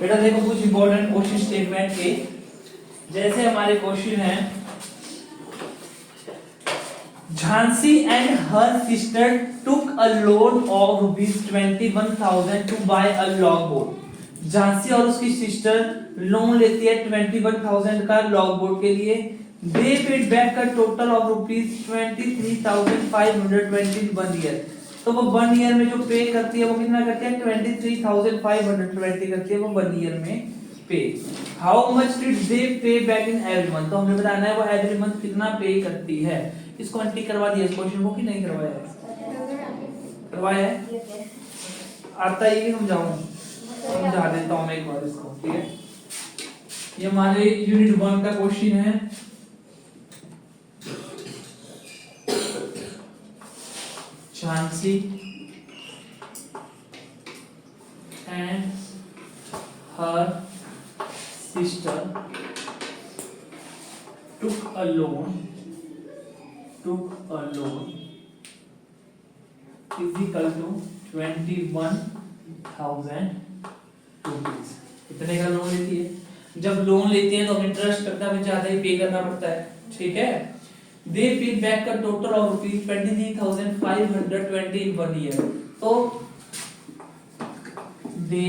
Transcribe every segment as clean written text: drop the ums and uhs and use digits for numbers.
बेटा देखो कुछ इंपॉर्टेंट क्वेश्चन स्टेटमेंट के, जैसे हमारे क्वेश्चन है Jhansi and her sister took a loan of ₹21,000 to buy a log board. Jhansi और उसकी सिस्टर लोन लेती है 21,000 का लॉग बोर्ड के लिए। दे paid back a total of ₹23,520 in 1 year. तो वो 1 ईयर में जो पे करती है वो कितना करती है? 23,520 करती है वो 1 ईयर में पे। हाउ मच डिड दे पे बैक इन एवरी मंथ? तो हमें बताना है वो एवरी मंथ कितना पे करती है। इसको आंटी करवा दिया इस क्वेश्चन को कि नहीं करवाया है? करवाया है? आता है ये समझाऊं? समझा देता हूं मैं एक बार इसको, ठीक है। ये हमारे यूनिट 1 का क्वेश्चन है। Jhansi and her sister took a loan is equal to 21,000 rupees। कितने का लोन लेती है? जब लोन लेती है तो इंटरेस्ट करता है ज्यादा ही पे करना पड़ता है, ठीक है। दे पे बैक का टोटल ऑफ ₹23,520 इन 1 ईयर। तो दे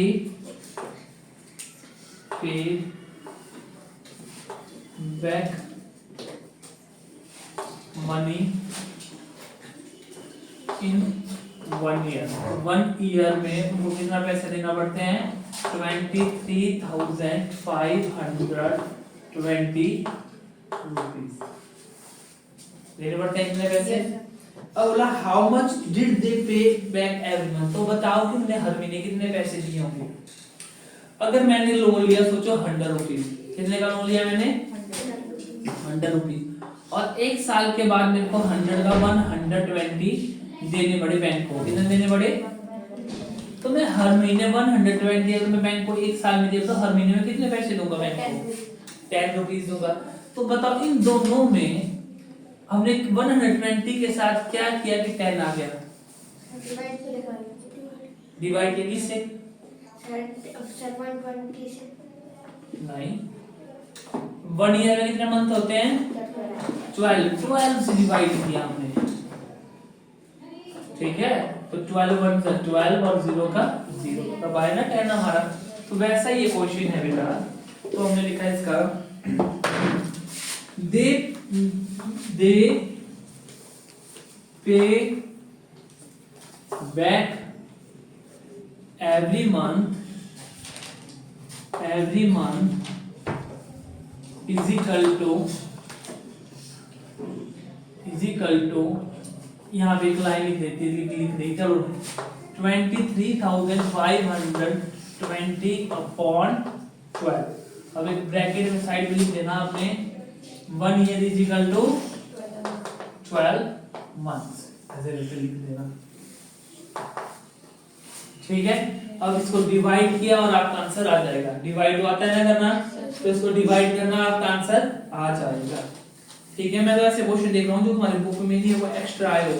पे back money in 1 year. 1 year में उनको कितना पैसा देना पड़ते हैं? 23,520 रुपीस देने पड़ते हैं। कितने पैसे? अब बोला हाउ मच डिड दे पे बैक एवरी मंथ। तो बताओ कि मैंने हर महीने कितने पैसे दिए होंगे। अगर मैंने लोन लिया, सोचो 100 रुपीज। कितने का लोन लिया मैंने? 100 रुपीज। और एक साल के बाद मेरे को 100 का 120 देने पड़े बैंक को। कितने देने पड़े? तो मैं हर महीने 120 अगर मैं बैंक को एक साल में दिया तो हर महीने में कितने पैसे दूंगा बैंक को? 10 रुपीज दूंगा। तो बताओ इन दोनों में हमने 120 के साथ क्या किया कि 10 आ गया? डिवाइड किया किससे? 120 से नहीं, 1 ईयर में कितने मंथ होते हैं? 12 से डिवाइड किया हमने, ठीक है। तो 12 1 से 12 और 0 का 0 तब आया ना 10 हमारा। तो वैसा ही ये क्वेश्चन है बेटा। तो हमने लिखा है इसका दे पे back every month is equal to यहाँ पे एक लाइन लिख देती है, लिख दी। चलो 23,520 अपॉन 12। अब एक ब्रैकेट में साइड में लिख देना आपने 1 year is equal to 12 months, ऐसे लिख देना, ठीक है। अब इसको डिवाइड किया और आपका आंसर आ जाएगा। डिवाइड आता है ना करना, तो इसको डिवाइड करना, आपका आंसर आ जाएगा, ठीक है। मैं तो ऐसे क्वेश्चन देख रहा हूँ जो तुम्हारी बुक में नहीं है, वो एक्स्ट्रा आए हो।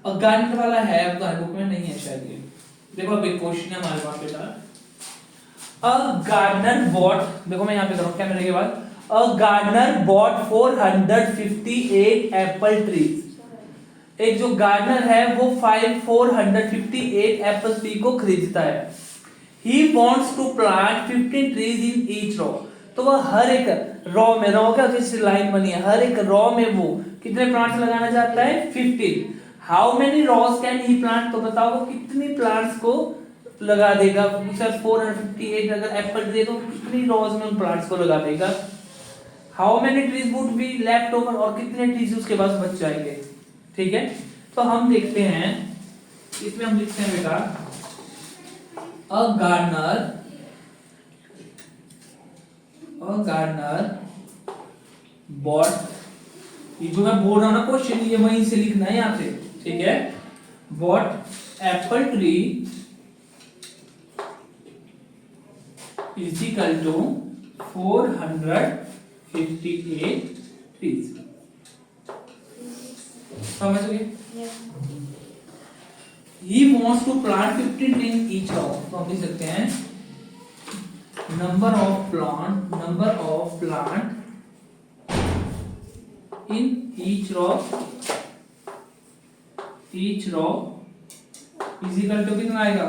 और गार्डनर वाला है, अब तुम्हारी बुक में नहीं है शायद ये। देखो अब एक क्वेश्चन है हमारे पास बेटा। अ गार्डनर बॉट, देखो मैं यहाँ पे करूँ कैमरे के बाद। A gardener bought 458 apple trees. एक जो गार्डनर है वो 458 एप्पल ट्री को खरीदता है। He wants to plant 15 trees in each row। तो वह हर एक रो में, रो क्या जैसे लाइन बनी है, हर एक रो में वो कितने प्लांट्स लगाना चाहता है? 15। How many rows can he plant? तो बताओ वो कितनी प्लांट्स को लगा देगा? सर 458 अगर एप्पल ट्री तो कितनी रोज में उन प्लांट्स को लगा देगा? How many trees would be left over? और कितने ट्रीज उसके पास बच जाएंगे, ठीक है। तो हम देखते हैं, इसमें हम लिखते हैं बेटा अ गार्डनर बॉट, ये जो मैं बोल रहा हूं ना क्वेश्चन, ये वहीं से लिखना है यहाँ से, ठीक है। Bought apple tree is equal to 458 trees. समझ गए? he wants to plant 15 in each row, तो हम लिख सकते हैं number of plant in each row is equal to कितना आएगा,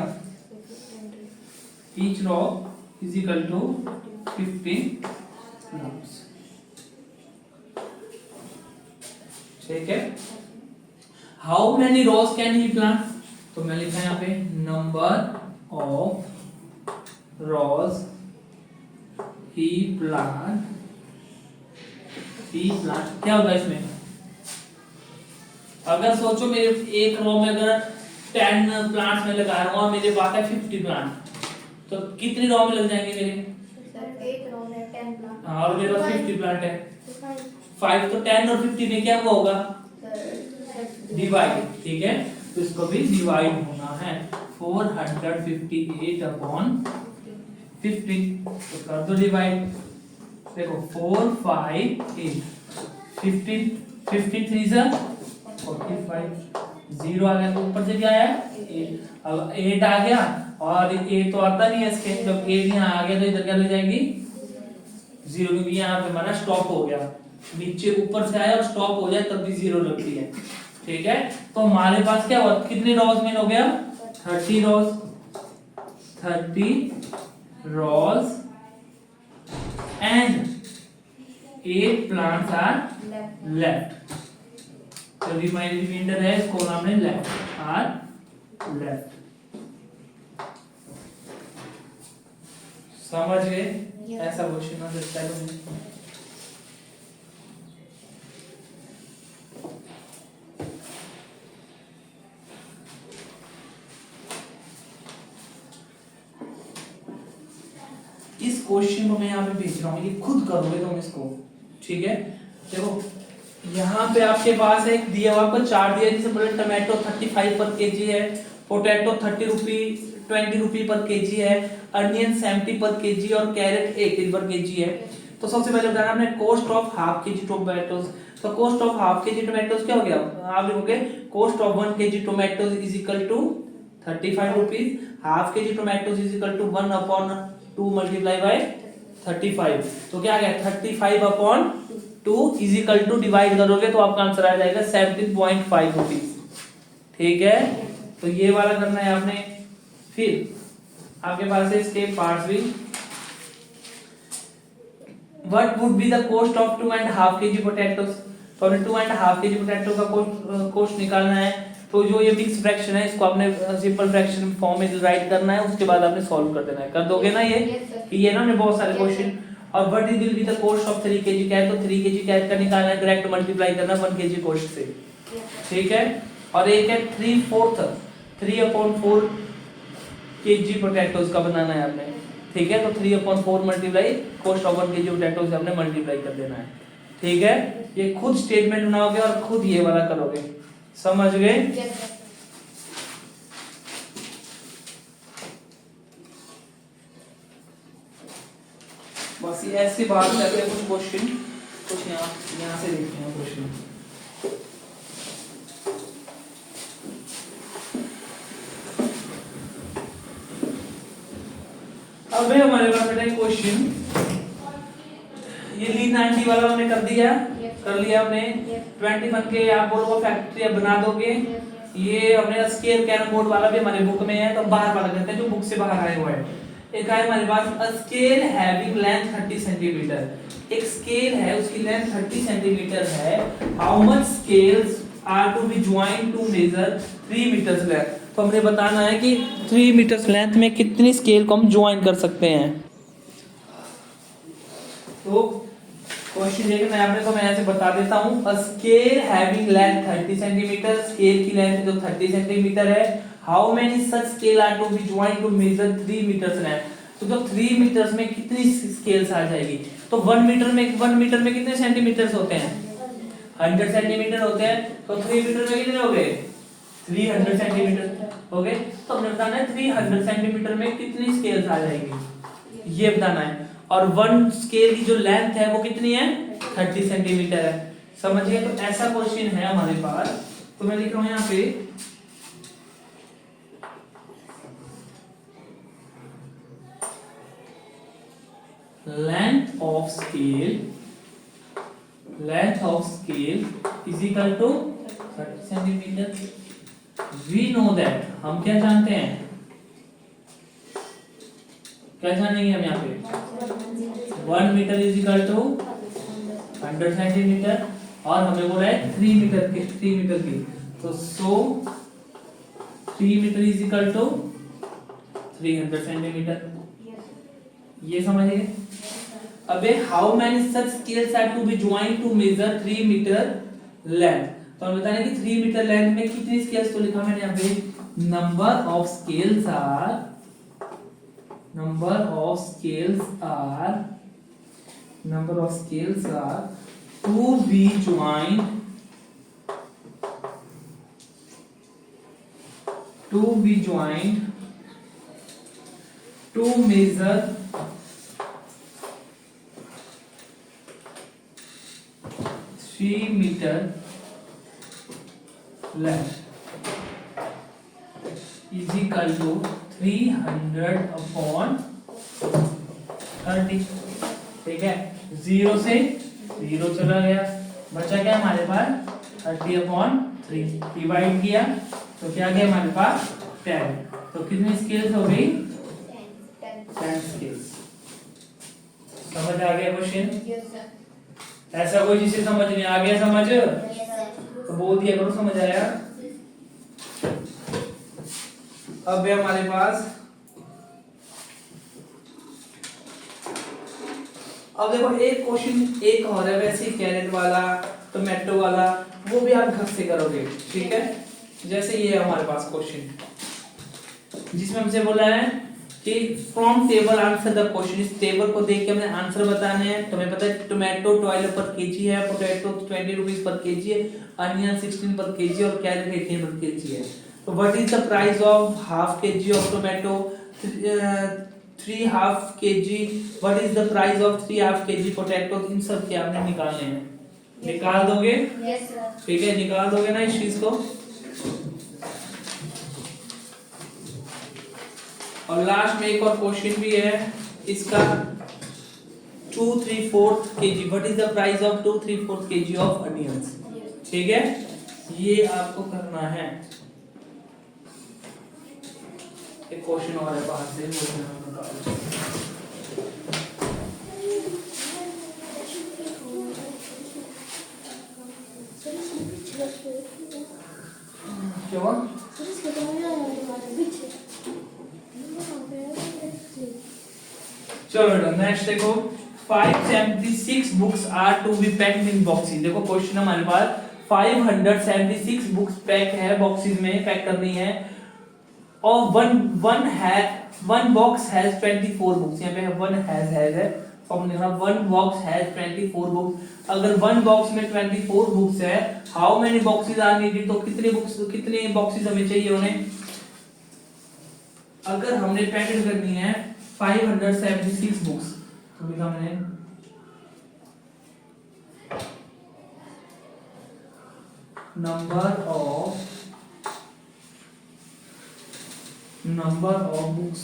each row is equal to 15 rows, ठीक है। How many rows can he plant, तो मैं लिखा है यहाँ पे number of rows he plant क्या होगा इसमें, अगर सोचो मेरे एक रो में अगर 10 प्लांट्स में लगा रहा हूँ और मेरे पास है 50 प्लांट, तो कितनी रो में लग जाएंगे मेरे, सर एक रो में 10 प्लांट। हाँ, और मेरे पास 50 प्लांट है 5, तो 10 और 50 में क्या होगा, डिवाइड, ठीक है। तो इसको भी डिवाइड होना है 458 अपॉन 15, तो कर दो डिवाइड, देखो 4 5 8 15 15 3 जा 45, 0 आ गया तो ऊपर से क्या आया 8, अब 8 आ गया और 8 तो आता नहीं है इसके, जब 8 यहाँ आ गया तो इधर क्या ले जाएगी 0, क्योंकि यहाँ पे हमारा स्टॉप हो गया, नीचे ऊपर से आया और स्टॉप हो जाए तब भी 0 लगती है, ठीक है। तो हमारे पास क्या हुआ, कितने रोज में हो गया 30 रोज एंड 8 प्लांट्स आर लेफ्ट, तो रिमाइंडर है इसको हमने लेफ्ट आर लेफ्ट, समझ गए, ऐसा क्वेश्चन हो सकता है। इस क्वेश्चन को मैं यहाँ पे भेज रहा हूँ, ये खुद करोगे तुम इसको, ठीक है। देखो यहाँ पे आपके पास एक दिया हुआ, आपको चार्ट दिया जिसमें बोले टमाटो 35 पर केजी है, पोटैटो 20 रुपी पर केजी है, अनियन 70 पर केजी और कैरेट 80 पर केजी है। तो सबसे पहले बताना हमने cost of half KG tomatoes, तो cost of half KG tomatoes क्या हो गया, आप लिखोगे cost of 1 KG tomatoes is equal to 35 rupees, half KG tomatoes is equal to 1 upon 2 multiply by 35, तो क्या आ गया 35 upon 2 is equal to, divide करोगे तो आपका आंसर आ जाएगा 17.5 रुपीज, ठीक है। तो ये वाला करना है आपने। फिर आपके पास है इसके पार्ट्स भी, what would be the cost of 2.5 kg potatoes, तो हमें 2.5 kg पोटैटो का कॉस्ट निकालना है, तो जो ये मिक्स फ्रैक्शन है इसको आपने सिंपल फ्रैक्शन फॉर्म में राइट करना है, उसके बाद आपने सॉल्व कर देना है, कर दोगे ना ये कि ये ना हमने बहुत सारे क्वेश्चन। और what will be the cost of 3 kg carrot, तो 3 kg कैरेट का निकालना है, डायरेक्ट मल्टीप्लाई करना 1 kg कॉस्ट से, ठीक है। और एक है 3/4 kg पोटैटोज का बनाना है आपने, ठीक है। तो 3/4 multiply cost of 1 kg potatoes से आपने मल्टीप्लाई कर देना है, ठीक है। ये खुद स्टेटमेंट बनाओगे और खुद ये वाला करोगे, समझ गए। बस ये ऐसी बात करते हैं, कुछ क्वेश्चन कुछ यहाँ से देखते हैं क्वेश्चन। अब हमारे पास बेटा क्वेश्चन, ये लीन 90 वाला हमने कर दिया, कर लिया हमने। 21 के आप बोलो फैक्ट्री बना दोगे। ये हमने स्केल कैरम बोर्ड वाला भी हमारे बुक में है, तो बाहर वाला करते हैं जो बुक से बाहर आया हुआ है। एक है हमारे पास स्केल हैविंग लेंथ 30 सेंटीमीटर, एक स्केल है उसकी लेंथ 30 सेंटीमीटर है। How much scales are to be joint to measure 3 metres length, तो हमने बताना है कि 3 मीटर्स लेंथ में कितनी स्केल को हम ज्वाइन कर सकते हैं। तो क्वेश्चन देखना है आपने, तो मैं ऐसे बता देता हूं। A scale having length 30 centimetre, scale की लेंथ जो 30 सेंटीमीटर है। How many such scale are to be joint to measure 3 metres length, तो 3 मीटर्स में कितनी स्केल्स आ जाएगी। तो 1 मीटर में कितने सेंटीमीटर्स होते हैं, 100 सेंटीमीटर होते हैं। तो 3 मीटर में कितने हो गए, 300 सेंटीमीटर हो गए। तो हमने बताना है 300 सेंटीमीटर में कितनी स्केल्स आ जाएगी, ये बताना है। और 1 स्केल की जो लेंथ है वो कितनी है, 30 सेंटीमीटर है, समझिए। तो ऐसा क्वेश्चन है हमारे पास, तो मैं लिख रहा हूं यहाँ पे length of scale is equal to 30 centimetre. We know that, हम क्या जानते हैं, क्या जानेंगे हम यहाँ पे 1 metre is equal to 100 centimetre, और हमें बोला है 3 मीटर की, तो 3 metre is equal to 300 centimetre. ये समझिए। अबे how many such scales are to be joint to measure 3 metre length, तो हम बताने कि 3 मीटर लेंथ में कितनी स्केल्स, तो लिखा मैंने यहाँ पे number of scales are to be joint to measure 3 meter length is equal to 300 upon 30। ठीक है, 0 से 0 चला गया, बचा क्या हमारे पास 30 upon 3, डिवाइड किया तो क्या गया हमारे पास 10। तो कितनी स्केल्स हो गई 10 स्केल्स। समझ आ गया क्वेश्चन? Yes sir. ऐसा कोई जिसे समझ नहीं आ गया समझ Yes sir. तो बोल दिया करो समझ आया। अब है हमारे पास, अब देखो एक क्वेश्चन एक और है वैसे कैरेट वाला, टोमेटो वाला, वो भी आप घर से करोगे, ठीक है। जैसे ये है हमारे पास क्वेश्चन जिसमें हमसे बोला है कि from table answer the question, इस टेबल को देख के हमें आंसर बताने हैं। तुम्हें पता है टोमेटो 12 पर केजी है, पोटैटो 20 रुपीस पर केजी है, अनियन 16 पर केजी और कैरेट 18 पर केजी है। तो what is the price of half KG of tomato, 3 half KG, what is the price of 3 half KG potato, इन सब के आपने निकालने हैं। निकाल दोगे? Yes sir. ठीक है, निकाल दोगे ना इस चीज को। और लास्ट में एक और क्वेश्चन भी है इसका, 2/3 kg, what is the price of 2/3 kg of onions. ठीक है, ये आपको करना है। एक क्वेश्चन और है बाहर से, वो मैं बता दूं। क्या हुआ? चलो बेटा नेक्स्ट देखो, 576 books are to be packed in boxes. देखो क्वेश्चन हमारे पास 576 बुक्स पैक है, बॉक्सेस में पैक करनी है, और वन बॉक्स हैज 24 बुक्स। यहाँ पे वन हैज है, तो हमने कहा वन बॉक्स हैज 24 बुक्स। अगर वन बॉक्स में 24 बुक्स है, how many boxes are needed, तो कितने बॉक्सेस हमें चाहिए उन्हें। अगर हमने पैकेट करनी है 576 बुक्स, तो लिखा मैंने number of books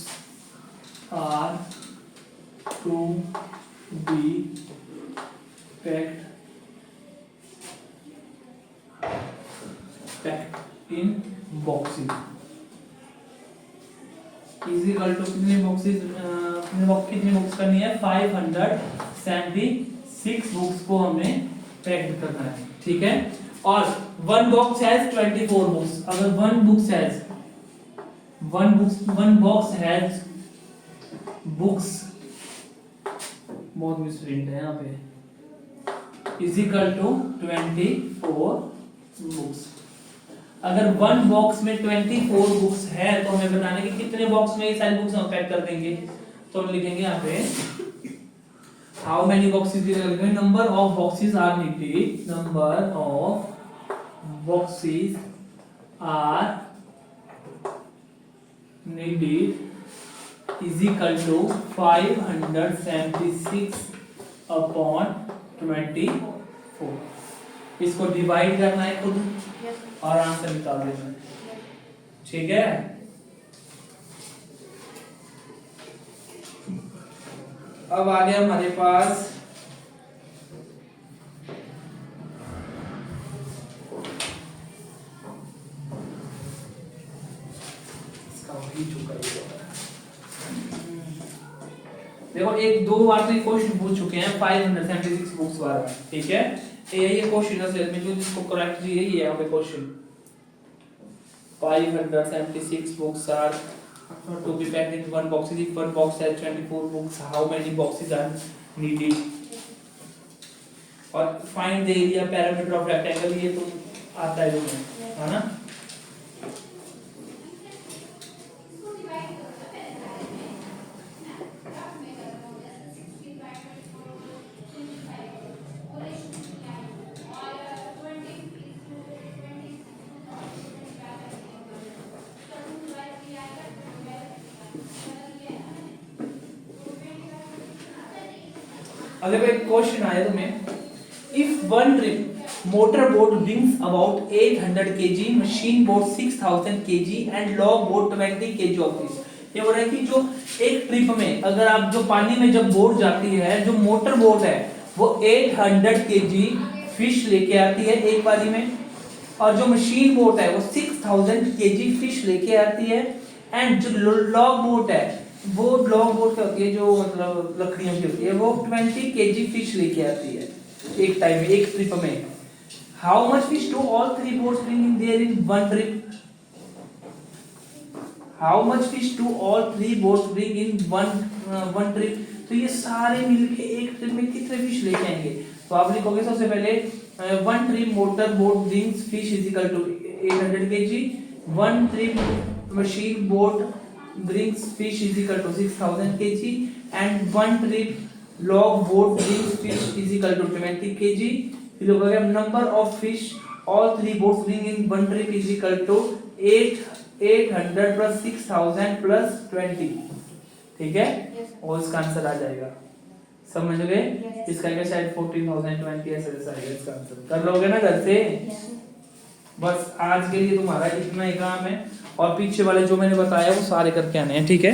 are to be packed in boxes is equal to कितने बुक्स करनी है 576 बुक्स को हमें पैक्ड करना है, ठीक है। और वन बॉक्स हैज 24 बुक्स, अगर वन बॉक्स हैज बुक्स, बहुत मिसप्रिंट है यहाँ पे, इज इक्वल टू 24 बुक्स। अगर वन बॉक्स में 24 बुक्स है तो हमें बताने कि कितने बॉक्स में ये सारी बुक्स हम पैक कर देंगे। तो हम लिखेंगे यहाँ पे हाउ मेनी बॉक्सेस, लिखेंगे number of boxes are needed, number of boxes are needed is equal to 576 upon 24। इसको डिवाइड करना है खुद और आंसर निकाल देना है, ठीक है। अब आ गया हमारे पास इसका वही चुका ही होगा। देखो एक दो बार तो ये क्वेश्चन पूछ चुके हैं 576 बुक्स वाला, ठीक है। ये क्वेश्चन है में जो जिसको करेक्ट जी यही है यहाँ पे question 576 books are to be packed in one box. If one box has 24 books, how many boxes are needed? और find the area parameter of rectangle, ये तो आता है तुम्हें, है ना? अगर एक क्वेश्चन आया तुम्हें, if one trip motor boat brings about 800 kg, machine boat 6000 kg and log boat 20 kg of fish। ये बोल रहा है कि जो एक ट्रिप में अगर आप जो पानी में जब बोट जाती है, जो मोटर बोट है वो 800 kg फिश लेके आती है एक बारी में, और जो मशीन बोट है वो 6000 kg फिश लेके आती है, एंड जो लॉग बोट है वो लॉग बोट क्या होती है, जो मतलब लकड़ियों की होती है, वो 20 kg फिश लेके आती है एक टाइम में, एक ट्रिप में। How much fish do all three boats bring in there in one trip? How much fish do all three boats bring in one trip? तो ये सारे मिलके एक ट्रिप में कितने फिश लेके आएंगे? तो आप लिखोगे सबसे पहले one trip motor boat brings fish is equal to 800 kg, one trip machine boat brings fish is equal to 6000 kg, and one trip log boat brings fish is equal to 20 kg। फिर हो गया number of fish all three boats bring in one trip is equal to 800 plus 6000 plus 20, ठीक है। और इसका answer आ जाएगा, समझ गए? इसका क्या शायद 14020 ऐसे आएगा इसका आंसर। कर लोगे ना घर से? बस आज के लिए तुम्हारा इतना ही काम है, और पीछे वाले जो मैंने बताया वो सारे करके आने हैं, ठीक है।